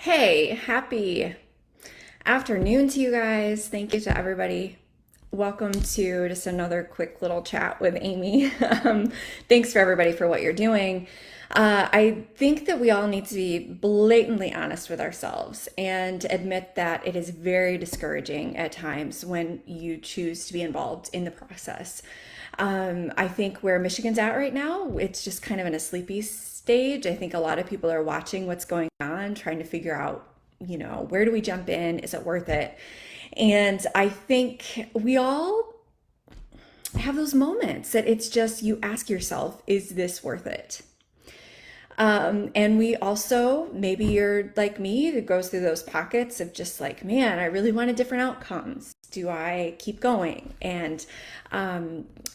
Hey, happy afternoon to you guys. Thank you to everybody. Welcome to just another quick little chat with Amy. Thanks for everybody for what you're doing. I think that we all need to be blatantly honest with ourselves and admit that it is very discouraging at times when you choose to be involved in the process. I think where Michigan's at right now, it's just kind of in a sleepy stage. I think a lot of people are watching what's going on, trying to figure out, where do we jump in? Is it worth it? And I think we all have those moments that it's just you ask yourself, is this worth it? And we also, maybe you're like me, that goes through those pockets of just like, man, I really wanted different outcomes. Do I keep going? And,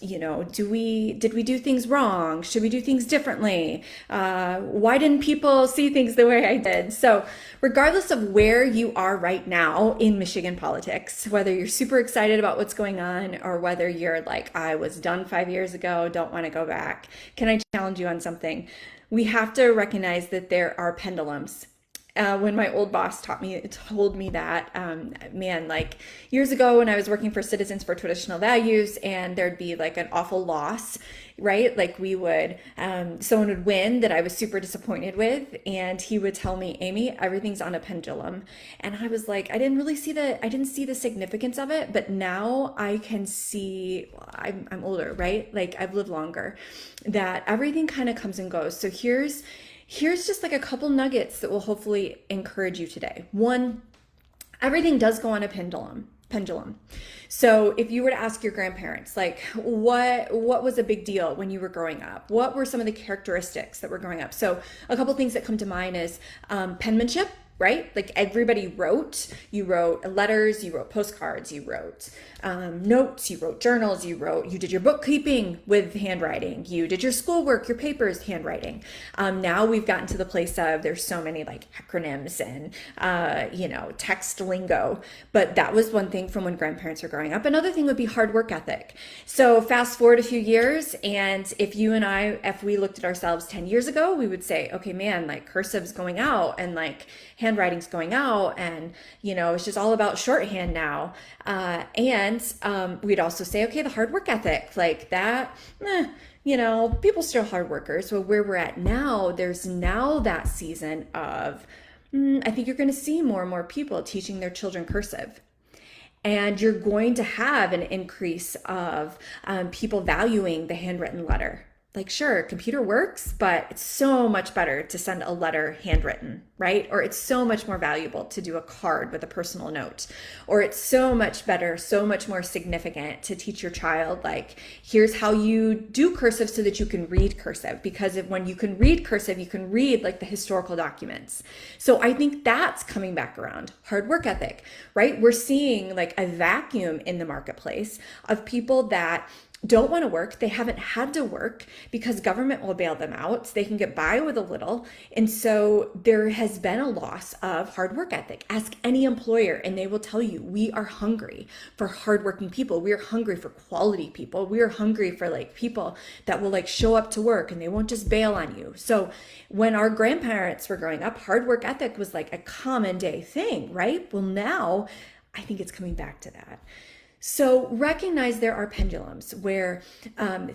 did we do things wrong? Should we do things differently? Why didn't people see things the way I did? So regardless of where you are right now in Michigan politics, whether you're super excited about what's going on or whether you're like, I was done 5 years ago, don't want to go back. Can I challenge you on something? We have to recognize that there are pendulums. When my old boss told me that, man, like years ago when I was working for Citizens for Traditional Values, and there'd be like an awful loss, right? Like someone would win that I was super disappointed with, and he would tell me, Amy, everything's on a pendulum. And I was like, I didn't see the significance of it, but now I can see, I'm older, right? Like I've lived longer, that everything kind of comes and goes. So here's just like a couple nuggets that will hopefully encourage you today. One, everything does go on a pendulum. So if you were to ask your grandparents, like what was a big deal when you were growing up? What were some of the characteristics that were growing up? So a couple things that come to mind is penmanship, right? Like everybody wrote. You wrote letters, you wrote postcards, you wrote notes, you wrote journals, you did your bookkeeping with handwriting, you did your schoolwork, your papers, handwriting. Now we've gotten to the place of there's so many like acronyms and, text lingo, but that was one thing from when grandparents were growing up. Another thing would be hard work ethic. So fast forward a few years, and if we looked at ourselves 10 years ago, we would say, okay, man, like cursive's going out and like handwriting's going out, and it's just all about shorthand now. And we'd also say, okay, the hard work ethic, like that, people still hard workers. Well, where we're at now, there's now that season of, I think you're going to see more and more people teaching their children cursive. And you're going to have an increase of people valuing the handwritten letter. Like, sure, computer works, but it's so much better to send a letter handwritten, right? Or it's so much more valuable to do a card with a personal note. Or it's so much better, so much more significant to teach your child, like, here's how you do cursive so that you can read cursive. Because when you can read cursive, you can read like the historical documents. So I think that's coming back around. Hard work ethic, right? We're seeing like a vacuum in the marketplace of people that don't want to work. They haven't had to work because government will bail them out. So they can get by with a little. And so there has been a loss of hard work ethic. Ask any employer and they will tell you, we are hungry for hardworking people. We are hungry for quality people. We are hungry for like people that will like show up to work and they won't just bail on you. So when our grandparents were growing up, hard work ethic was like a common day thing, right? Well, now I think it's coming back to that. So recognize there are pendulums where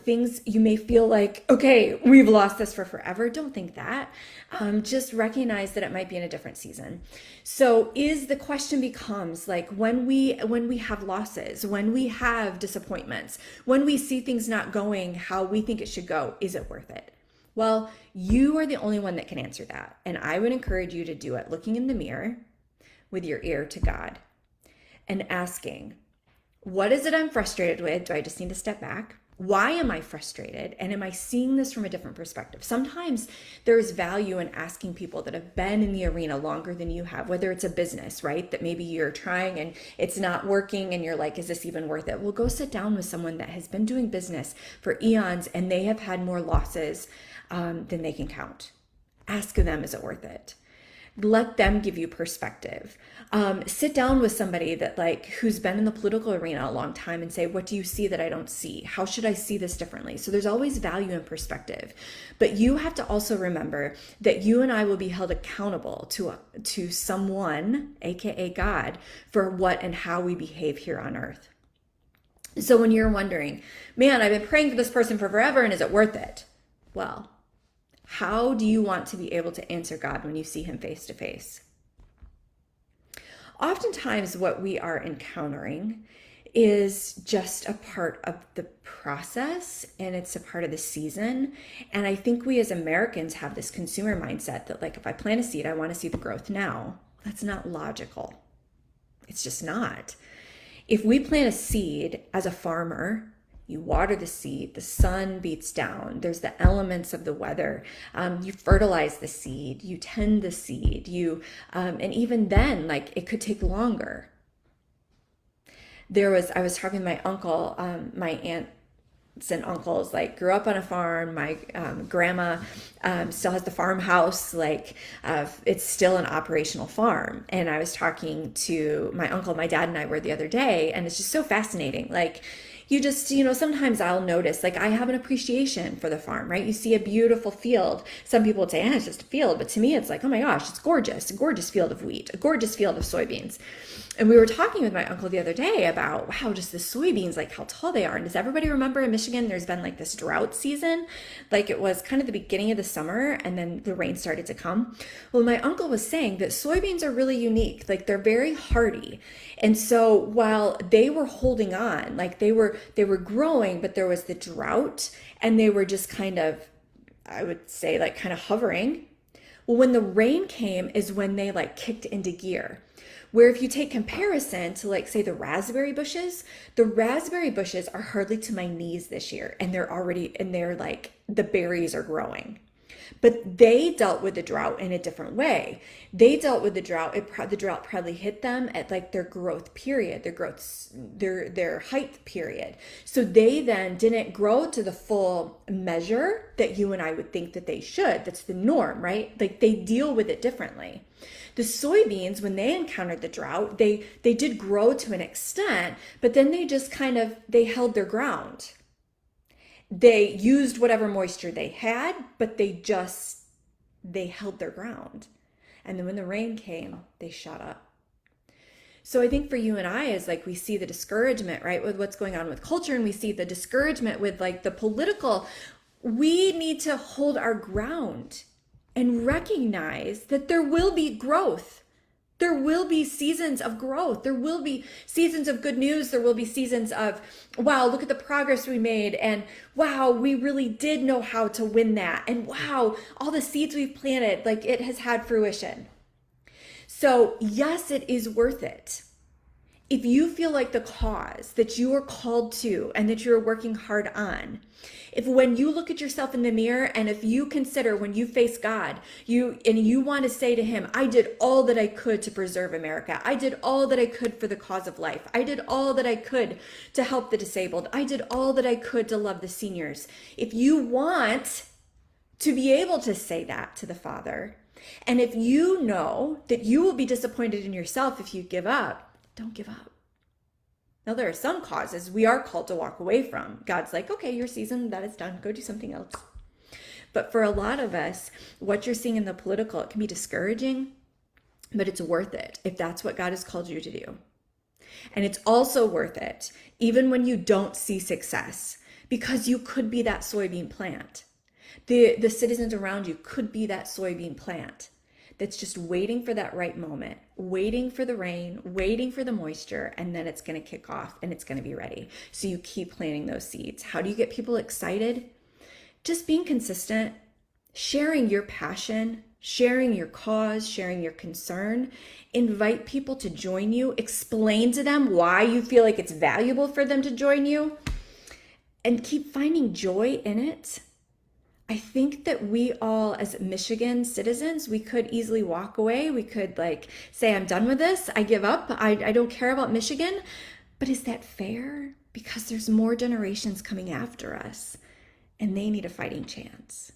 things you may feel like, okay, we've lost this for forever. Don't think that. Just recognize that it might be in a different season. So the question becomes like when we have losses, when we have disappointments, when we see things not going how we think it should go, is it worth it? Well, you are the only one that can answer that. And I would encourage you to do it looking in the mirror with your ear to God and asking, what is it I'm frustrated with? Do I just need to step back? Why am I frustrated? And am I seeing this from a different perspective? Sometimes there is value in asking people that have been in the arena longer than you have, whether it's a business, right? That maybe you're trying and it's not working and you're like, is this even worth it? Well, go sit down with someone that has been doing business for eons and they have had more losses than they can count. Ask them, is it worth it? Let them give you perspective. Sit down with somebody that who's been in the political arena a long time and say, what do you see that I don't see? How should I see this differently? So there's always value in perspective. But you have to also remember that you and I will be held accountable to someone, aka God, for what and how we behave here on earth. So when you're wondering, man, I've been praying for this person for forever, and is it worth it? Well, how do you want to be able to answer God when you see him face to face? Oftentimes what we are encountering is just a part of the process, and it's a part of the season. And I think we as Americans have this consumer mindset that if I plant a seed, I want to see the growth now. That's not logical. It's just not. If we plant a seed as a farmer, you water the seed, the sun beats down, there's the elements of the weather, you fertilize the seed, you tend the seed, and even then, it could take longer. I was talking to my uncle, my aunts and uncles, grew up on a farm. My grandma still has the farmhouse, it's still an operational farm. And I was talking to my uncle, my dad and I were the other day, and it's just so fascinating. You just, sometimes I'll notice, I have an appreciation for the farm, right? You see a beautiful field. Some people would say, it's just a field. But to me, it's oh my gosh, it's gorgeous. A gorgeous field of wheat, a gorgeous field of soybeans. And we were talking with my uncle the other day about, wow, just the soybeans, how tall they are. And does everybody remember in Michigan, there's been this drought season? It was kind of the beginning of the summer, and then the rain started to come. Well, my uncle was saying that soybeans are really unique. They're very hardy. And so while they were holding on, they were growing, but there was the drought, and they were just kind of, I would say, kind of hovering. Well, when the rain came is when they kicked into gear. Where if you take comparison to say the raspberry bushes are hardly to my knees this year, and they're the berries are growing. But they dealt with the drought in a different way. They dealt with the drought. The drought probably hit them at their growth period, their height period. So they then didn't grow to the full measure that you and I would think that they should. That's the norm, right? They deal with it differently. The soybeans, when they encountered the drought, they did grow to an extent, but then they just they held their ground. They used whatever moisture they had, but they held their ground. And then when the rain came, they shut up. So I think for you and I, as we see the discouragement, right, with what's going on with culture, and we see the discouragement with the political, we need to hold our ground and recognize that there will be growth. There will be seasons of growth. There will be seasons of good news. There will be seasons of, wow, look at the progress we made. And wow, we really did know how to win that. And wow, all the seeds we've planted, it has had fruition. So yes, it is worth it. If you feel the cause that you are called to and that you're working hard on, if when you look at yourself in the mirror, and if you consider when you face God, you want to say to him, I did all that I could to preserve America. I did all that I could for the cause of life. I did all that I could to help the disabled. I did all that I could to love the seniors. If you want to be able to say that to the Father, and if you know that you will be disappointed in yourself if you give up, don't give up. Now, there are some causes we are called to walk away from. God's okay, your season, that is done. Go do something else. But for a lot of us, what you're seeing in the political, it can be discouraging, but it's worth it if that's what God has called you to do. And it's also worth it even when you don't see success, because you could be that soybean plant. The citizens around you could be that soybean plant that's just waiting for that right moment, waiting for the rain, waiting for the moisture, and then it's going to kick off and it's going to be ready. So you keep planting those seeds. How do you get people excited? Just being consistent, sharing your passion, sharing your cause, sharing your concern. Invite people to join you. Explain to them why you feel it's valuable for them to join you, and keep finding joy in it. I think that we all, as Michigan citizens, we could easily walk away. We could say, I'm done with this. I give up. I don't care about Michigan. But is that fair? Because there's more generations coming after us, and they need a fighting chance.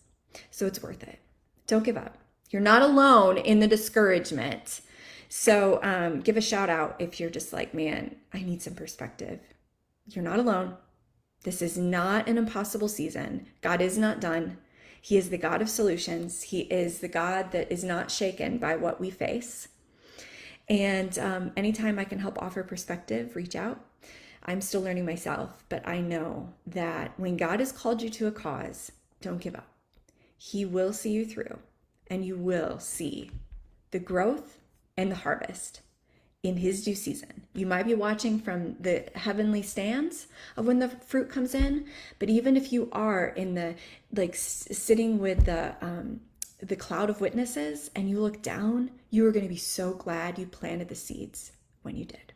So it's worth it. Don't give up. You're not alone in the discouragement. So give a shout out if you're just like, man, I need some perspective. You're not alone. This is not an impossible season. God is not done. He is the God of solutions. He is the God that is not shaken by what we face. And anytime I can help offer perspective, reach out. I'm still learning myself, but I know that when God has called you to a cause, don't give up. He will see you through, and you will see the growth and the harvest in his due season. You might be watching from the heavenly stands of when the fruit comes in, but even if you are in the sitting with the cloud of witnesses and you look down, you are going to be so glad you planted the seeds when you did.